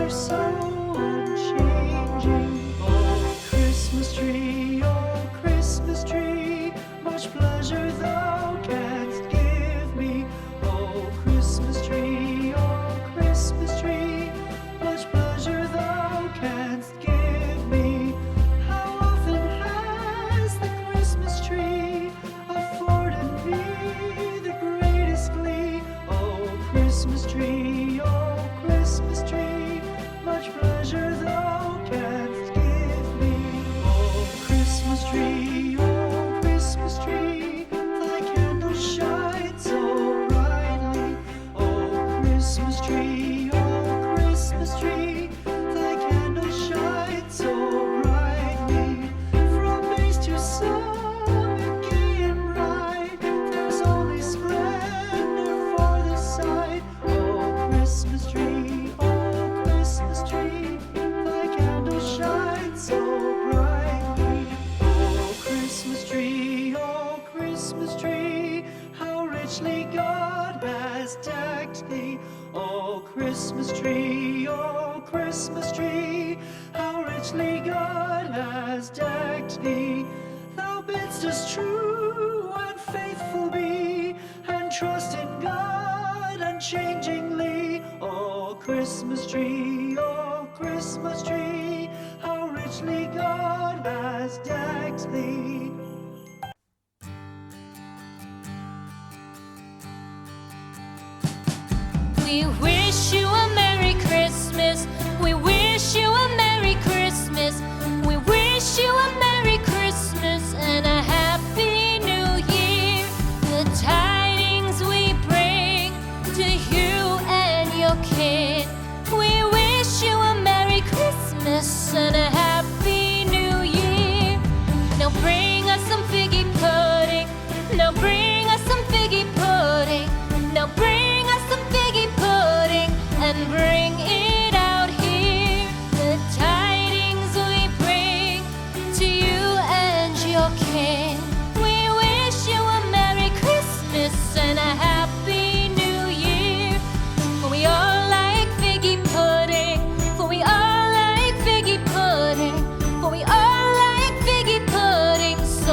are so unchanging. Oh, Christmas tree, much pleasure thou canst give me. Oh, Christmas tree, much pleasure thou canst give me. How often has the Christmas tree afforded me the greatest glee? Oh, Christmas tree, much pleasure thou canst give me. Oh, Christmas tree, thy candle shines so brightly. Oh, Christmas tree, thy candle shines so brightly. From base to summit, gay and bright, there's only splendor for the sight. Oh, Christmas tree, thy candle shines so brightly. Oh, Christmas tree, how richly God has decked thee. Oh, Christmas tree, how richly God has decked thee. Thou bidst us true and faithful be, and trust in God unchangingly. Oh, Christmas tree, how richly God has decked thee. We wish you